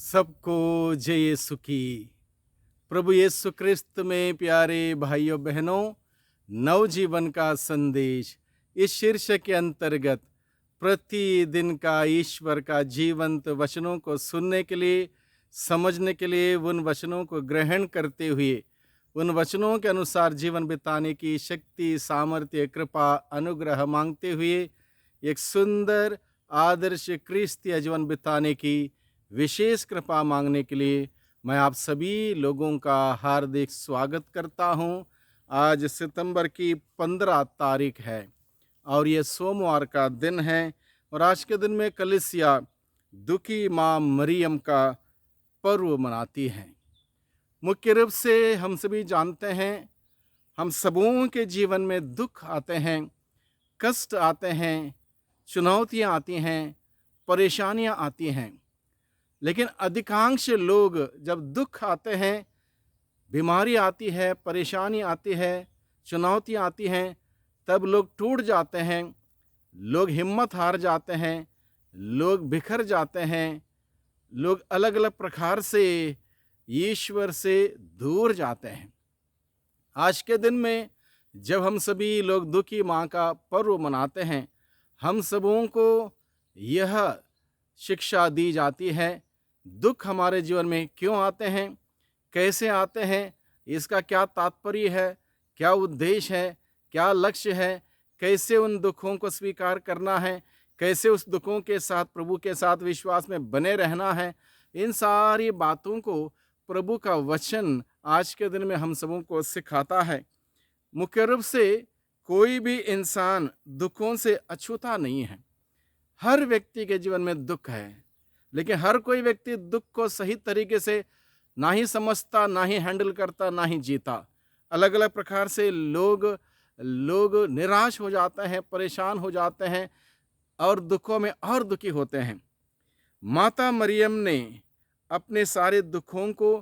सबको जय यीशु की। प्रभु यीशु क्रिस्त में प्यारे भाइयों बहनों, नवजीवन का संदेश इस शीर्षक के अंतर्गत प्रतिदिन का ईश्वर का जीवंत वचनों को सुनने के लिए, समझने के लिए, उन वचनों को ग्रहण करते हुए उन वचनों के अनुसार जीवन बिताने की शक्ति, सामर्थ्य, कृपा, अनुग्रह मांगते हुए एक सुंदर आदर्श क्रिस्तीय जीवन बिताने की विशेष कृपा मांगने के लिए मैं आप सभी लोगों का हार्दिक स्वागत करता हूं। आज सितंबर की 15 तारीख है और ये सोमवार का दिन है और आज के दिन में कलीसिया दुखी माँ मरियम का पर्व मनाती है। मुख्य रूप से हम सभी जानते हैं, हम सबों के जीवन में दुख आते हैं, कष्ट आते हैं, चुनौतियाँ आती हैं, परेशानियाँ आती हैं। लेकिन अधिकांश लोग जब दुख आते हैं, बीमारी आती है, परेशानी आती है, चुनौतियाँ आती हैं, तब लोग टूट जाते हैं, लोग हिम्मत हार जाते हैं, लोग बिखर जाते हैं, लोग अलग अलग प्रकार से ईश्वर से दूर जाते हैं। आज के दिन में जब हम सभी लोग दुखी माँ का पर्व मनाते हैं, हम सबों को यह शिक्षा दी जाती है, दुख हमारे जीवन में क्यों आते हैं, कैसे आते हैं, इसका क्या तात्पर्य है, क्या उद्देश्य है, क्या लक्ष्य है, कैसे उन दुखों को स्वीकार करना है, कैसे उस दुखों के साथ प्रभु के साथ विश्वास में बने रहना है। इन सारी बातों को प्रभु का वचन आज के दिन में हम सबों को सिखाता है। मुख्य रूप से कोई भी इंसान दुखों से अछूता नहीं है। हर व्यक्ति के जीवन में दुख है, लेकिन हर कोई व्यक्ति दुख को सही तरीके से ना ही समझता, ना ही हैंडल करता, ना ही जीता। अलग अलग प्रकार से लोग निराश हो जाते हैं, परेशान हो जाते हैं और दुखों में और दुखी होते हैं। माता मरियम ने अपने सारे दुखों को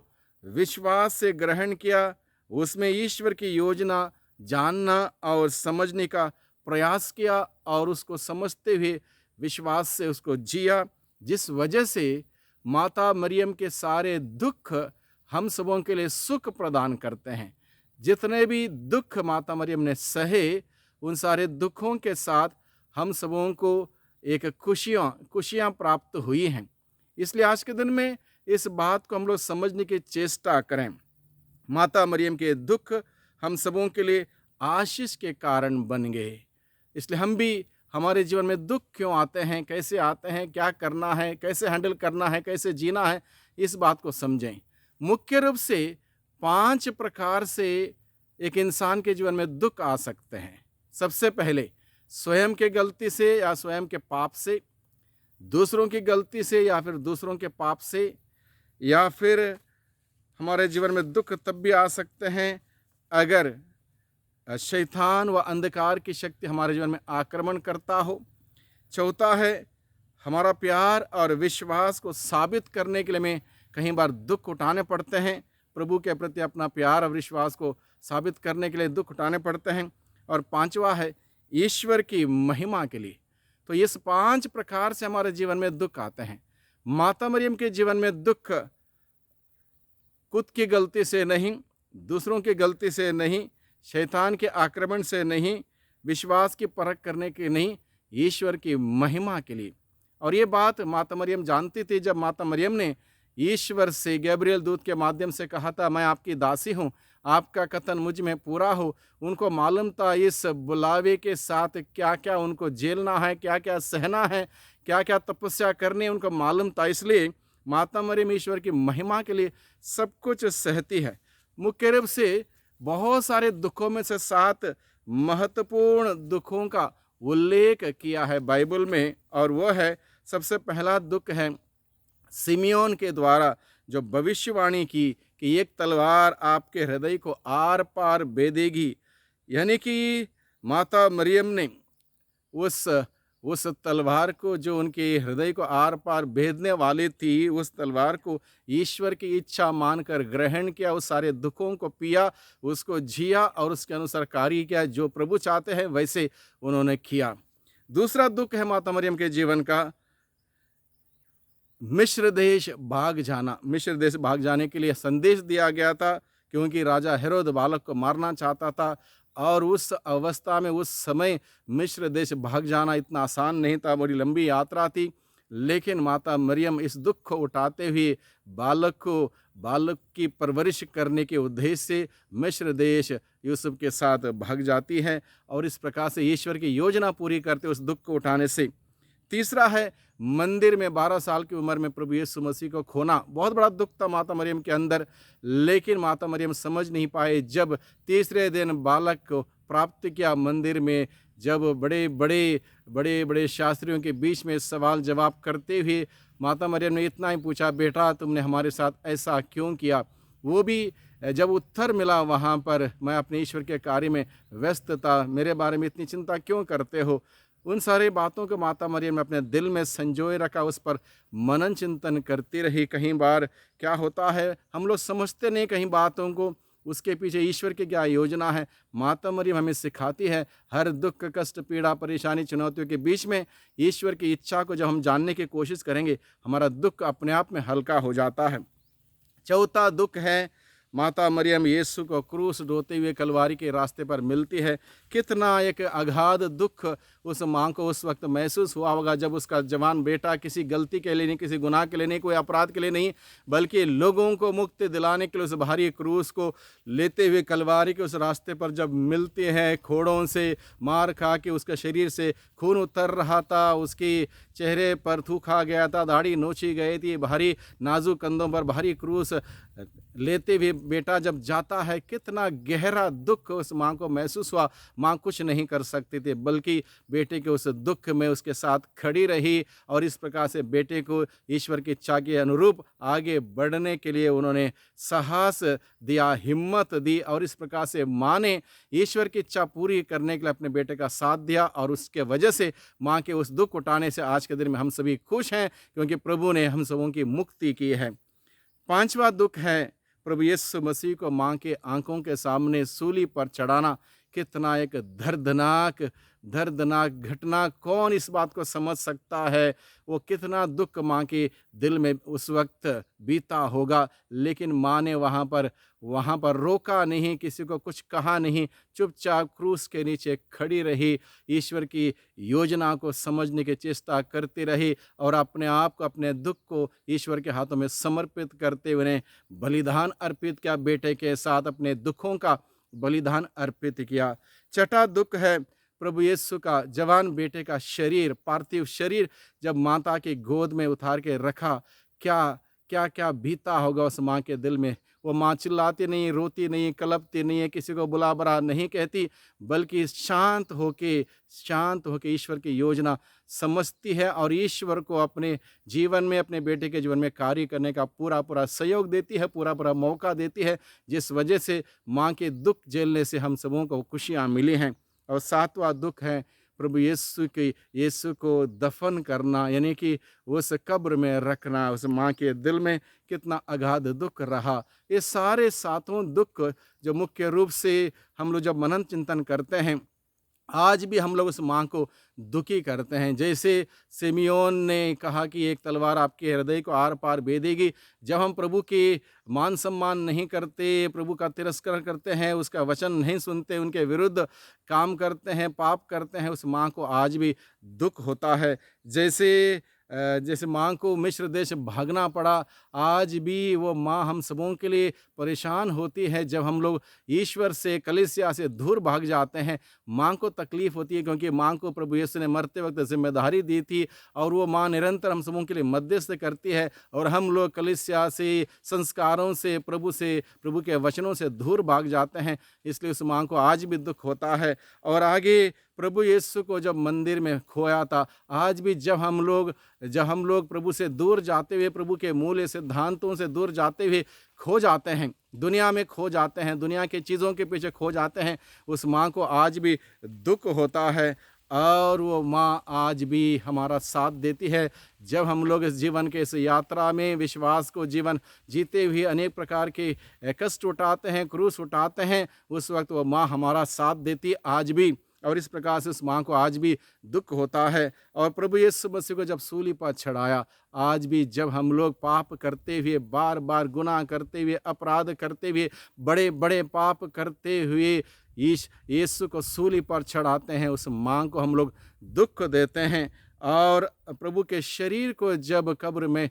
विश्वास से ग्रहण किया, उसमें ईश्वर की योजना जानना और समझने का प्रयास किया और उसको समझते हुए विश्वास से उसको जिया, जिस वजह से माता मरियम के सारे दुख हम सबों के लिए सुख प्रदान करते हैं। जितने भी दुख माता मरियम ने सहे, उन सारे दुखों के साथ हम सबों को एक खुशियाँ प्राप्त हुई हैं। इसलिए आज के दिन में इस बात को हम लोग समझने की चेष्टा करें। माता मरियम के दुख हम सबों के लिए आशीष के कारण बन गए। इसलिए हम भी हमारे जीवन में दुख क्यों आते हैं, कैसे आते हैं, क्या करना है, कैसे हैंडल करना है, कैसे जीना है, इस बात को समझें। मुख्य रूप से 5 प्रकार से एक इंसान के जीवन में दुख आ सकते हैं। सबसे पहले स्वयं के गलती से या स्वयं के पाप से, दूसरों की गलती से या फिर दूसरों के पाप से, या फिर हमारे जीवन में दुख तब भी आ सकते हैं अगर शैतान व अंधकार की शक्ति हमारे जीवन में आक्रमण करता हो। चौथा है, हमारा प्यार और विश्वास को साबित करने के लिए हमें कई बार दुख उठाने पड़ते हैं। प्रभु के प्रति अपना प्यार और विश्वास को साबित करने के लिए दुख उठाने पड़ते हैं। और पांचवा है, ईश्वर की महिमा के लिए। तो इस 5 प्रकार से हमारे जीवन में दुख आते हैं। माता मरियम के जीवन में दुख खुद की गलती से नहीं, दूसरों की गलती से नहीं, शैतान के आक्रमण से नहीं, विश्वास की परख करने के नहीं, ईश्वर की महिमा के लिए। और ये बात माता मरियम जानती थी। जब माता मरियम ने ईश्वर से गैब्रियल दूत के माध्यम से कहा था, मैं आपकी दासी हूँ, आपका कथन मुझ में पूरा हो, उनको मालूम था इस बुलावे के साथ क्या क्या उनको झेलना है, क्या क्या सहना है, क्या क्या तपस्या करनी है, उनको मालूम था। इसलिए माता मरियम ईश्वर की महिमा के लिए सब कुछ सहती है। मुख्य रूप से बहुत सारे दुखों में से 7 महत्वपूर्ण दुखों का उल्लेख किया है बाइबल में, और वो है, सबसे पहला दुख है सिमियोन के द्वारा जो भविष्यवाणी की कि एक तलवार आपके हृदय को आर पार बेधेगी। यानी कि माता मरियम ने उस तलवार को, जो उनके हृदय को आर पार भेदने वाली थी, उस तलवार को ईश्वर की इच्छा मानकर ग्रहण किया, उस सारे दुखों को पिया, उसको जिया और उसके अनुसार कार्य किया। जो प्रभु चाहते हैं वैसे उन्होंने किया। दूसरा दुख है माता मरियम के जीवन का मिस्र देश भाग जाना, मिस्र देश भाग जाने के लिए संदेश दिया गया था, क्योंकि राजा हेरोद बालक को मारना चाहता था। और उस अवस्था में, उस समय मिस्र देश भाग जाना इतना आसान नहीं था, बड़ी लंबी यात्रा थी। लेकिन माता मरियम इस दुख को उठाते हुए बालक की परवरिश करने के उद्देश्य से मिस्र देश यूसुफ के साथ भाग जाती है, और इस प्रकार से ईश्वर की योजना पूरी करते उस दुख को उठाने से। तीसरा है, मंदिर में 12 साल की उम्र में प्रभु यीशु मसीह को खोना। बहुत बड़ा दुख था माता मरियम के अंदर, लेकिन माता मरियम समझ नहीं पाए। जब तीसरे दिन बालक को प्राप्त किया मंदिर में, जब बड़े बड़े शास्त्रियों के बीच में सवाल जवाब करते हुए माता मरियम ने इतना ही पूछा, बेटा तुमने हमारे साथ ऐसा क्यों किया? वो भी जब उत्तर मिला वहाँ पर, मैं अपने ईश्वर के कार्य में व्यस्त था, मेरे बारे में इतनी चिंता क्यों करते हो? उन सारी बातों को माता मरियम ने अपने दिल में संजोए रखा, उस पर मनन चिंतन करती रही। कहीं बार क्या होता है, हम लोग समझते नहीं कहीं बातों को, उसके पीछे ईश्वर की क्या योजना है। माता मरियम हमें सिखाती है, हर दुख कष्ट पीड़ा परेशानी चुनौतियों के बीच में ईश्वर की इच्छा को जब हम जानने की कोशिश करेंगे, हमारा दुख अपने आप में हल्का हो जाता है। चौथा दुख है, माता मरियम यीशु को क्रूस ढोते हुए कलवारी के रास्ते पर मिलती है। कितना एक अगाध दुख उस माँ को उस वक्त महसूस हुआ होगा, जब उसका जवान बेटा किसी गलती के लिए नहीं, किसी गुनाह के लिए नहीं, कोई अपराध के लिए नहीं, बल्कि लोगों को मुक्ति दिलाने के लिए उस भारी क्रूस को लेते हुए कलवारी के उस रास्ते पर जब मिलते हैं, खोड़ों से मार खा के उसके शरीर से खून उतर रहा था, उसके चेहरे पर थूका गया था, दाढ़ी नोची गई थी, भारी नाजुक कंधों पर भारी क्रूस लेते हुए बेटा जब जाता है, कितना गहरा दुख उस माँ को महसूस हुआ। माँ कुछ नहीं कर सकती थी, बल्कि बेटे के उस दुख में उसके साथ खड़ी रही, और इस प्रकार से बेटे को ईश्वर की इच्छा के अनुरूप आगे बढ़ने के लिए उन्होंने साहस दिया, हिम्मत दी, और इस प्रकार से माँ ने ईश्वर की इच्छा पूरी करने के लिए अपने बेटे का साथ दिया, और उसके वजह से माँ के उस दुख उठाने से आज के दिन में हम सभी खुश हैं, क्योंकि प्रभु ने हम सबों की मुक्ति की है। पांचवा दुख है, प्रभु यीशु मसीह को माँ के आंखों के सामने सूली पर चढ़ाना। कितना एक दर्दनाक घटना, कौन इस बात को समझ सकता है, वो कितना दुख माँ के दिल में उस वक्त बीता होगा। लेकिन माँ ने वहाँ पर रोका नहीं, किसी को कुछ कहा नहीं, चुपचाप क्रूस के नीचे खड़ी रही, ईश्वर की योजना को समझने की चेष्टा करती रही, और अपने आप को, अपने दुख को ईश्वर के हाथों में समर्पित करते हुए बलिदान अर्पित किया, बेटे के साथ अपने दुखों का बलिदान अर्पित किया। छठा दुख है, प्रभु यीशु का जवान बेटे का शरीर, पार्थिव शरीर जब माता की गोद में उतार के रखा, क्या क्या क्या बीता होगा उस माँ के दिल में। वो माँ चिल्लाती नहीं, रोती नहीं, कलपती नहीं है, किसी को बुला बरा नहीं कहती, बल्कि शांत होके ईश्वर की योजना समझती है, और ईश्वर को अपने जीवन में, अपने बेटे के जीवन में कार्य करने का पूरा सहयोग देती है, पूरा मौका देती है, जिस वजह से माँ के दुख झेलने से हम सबों को खुशियाँ मिली हैं। और सातवां दुख है, प्रभु यीशु को दफन करना, यानी कि उस कब्र में रखना। उस माँ के दिल में कितना अगाध दुख रहा। ये सारे सातों दुख जो मुख्य रूप से हम लोग जब मनन चिंतन करते हैं, आज भी हम लोग उस माँ को दुखी करते हैं। जैसे सिमियोन ने कहा कि एक तलवार आपके हृदय को आर पार भेदेगी। जब हम प्रभु के मान सम्मान नहीं करते, प्रभु का तिरस्कार करते हैं, उसका वचन नहीं सुनते, उनके विरुद्ध काम करते हैं, पाप करते हैं, उस माँ को आज भी दुख होता है। जैसे माँ को मिस्र देश भागना पड़ा, आज भी वो माँ हम सबों के लिए परेशान होती है। जब हम लोग ईश्वर से, कलीसिया से दूर भाग जाते हैं, माँ को तकलीफ़ होती है, क्योंकि माँ को प्रभु यीशु ने मरते वक्त जिम्मेदारी दी थी, और वो माँ निरंतर हम सबों के लिए मध्यस्थ करती है, और हम लोग कलीसिया से, संस्कारों से, प्रभु के वचनों से दूर भाग जाते हैं। इसलिए उस माँ को आज भी दुख होता है। और आगे प्रभु यीशु को जब मंदिर में खोया था, आज भी जब हम लोग प्रभु से दूर जाते हुए, प्रभु के मूल्य सिद्धांतों से दूर जाते हुए खो जाते हैं, दुनिया में खो जाते हैं, दुनिया की चीज़ों के पीछे खो जाते हैं, उस माँ को आज भी दुख होता है। और वो माँ आज भी हमारा साथ देती है। जब हम लोग इस जीवन के, इस यात्रा में विश्वास को जीवन जीते हुए अनेक प्रकार के कष्ट उठाते हैं, क्रूस उठाते हैं, उस वक्त वो माँ हमारा साथ देती आज भी। और इस प्रकार से उस माँ को आज भी दुख होता है। और प्रभु यीशु मसीह को जब सूली पर चढ़ाया, आज भी जब हम लोग पाप करते हुए, बार बार गुनाह करते हुए, अपराध करते हुए, बड़े बड़े पाप करते हुए यीशु को सूली पर चढ़ाते हैं, उस माँ को हम लोग दुख देते हैं। और प्रभु के शरीर को जब कब्र में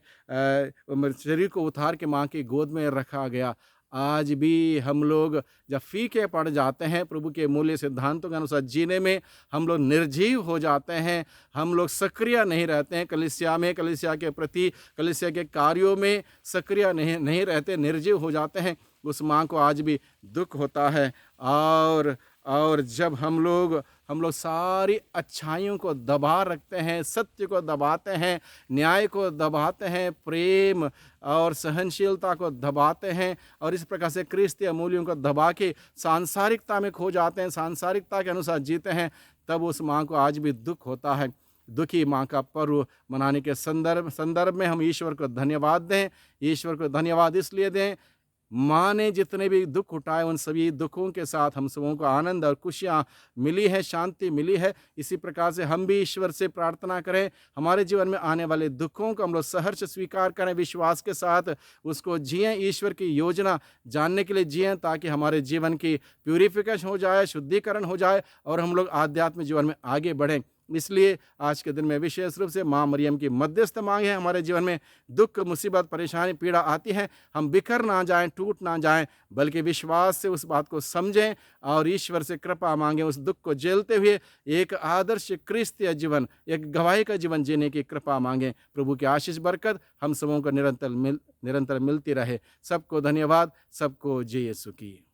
शरीर को उतार के माँ की गोद में रखा गया, आज भी हम लोग जब फीके पड़ जाते हैं, प्रभु के मूल्य सिद्धांतों के अनुसार जीने में हम लोग निर्जीव हो जाते हैं, हम लोग सक्रिय नहीं रहते हैं कलीसिया में, कलीसिया के प्रति, कलीसिया के कार्यों में सक्रिय नहीं रहते, निर्जीव हो जाते हैं, उस माँ को आज भी दुख होता है। और जब हम लोग सारी अच्छाइयों को दबा रखते हैं, सत्य को दबाते हैं, न्याय को दबाते हैं, प्रेम और सहनशीलता को दबाते हैं, और इस प्रकार से क्रिस्तीय मूल्यों को दबा के सांसारिकता में खो जाते हैं, सांसारिकता के अनुसार जीते हैं, तब उस माँ को आज भी दुख होता है। दुखी माँ का पर्व मनाने के संदर्भ में हम ईश्वर को धन्यवाद दें। ईश्वर को धन्यवाद इसलिए दें, माँ ने जितने भी दुख उठाए, उन सभी दुखों के साथ हम सबों को आनंद और खुशियाँ मिली है, शांति मिली है। इसी प्रकार से हम भी ईश्वर से प्रार्थना करें, हमारे जीवन में आने वाले दुखों को हम लोग सहर्ष स्वीकार करें, विश्वास के साथ उसको जिएं, ईश्वर की योजना जानने के लिए जिएं, ताकि हमारे जीवन की प्यूरिफिकेशन हो जाए, शुद्धिकरण हो जाए, और हम लोग आध्यात्मिक जीवन में आगे बढ़ें। इसलिए आज के दिन में विशेष रूप से माँ मरियम की मध्यस्थ मांग है। हमारे जीवन में दुख, मुसीबत, परेशानी, पीड़ा आती है, हम बिखर ना जाएं, टूट ना जाएं, बल्कि विश्वास से उस बात को समझें और ईश्वर से कृपा मांगें। उस दुख को झेलते हुए एक आदर्श क्रिस्तीय जीवन, एक गवाही का जीवन जीने की कृपा मांगें। प्रभु की आशीष बरकत हम सबों को निरंतर मिलती रहे। सबको धन्यवाद। सबको जय यीशु की।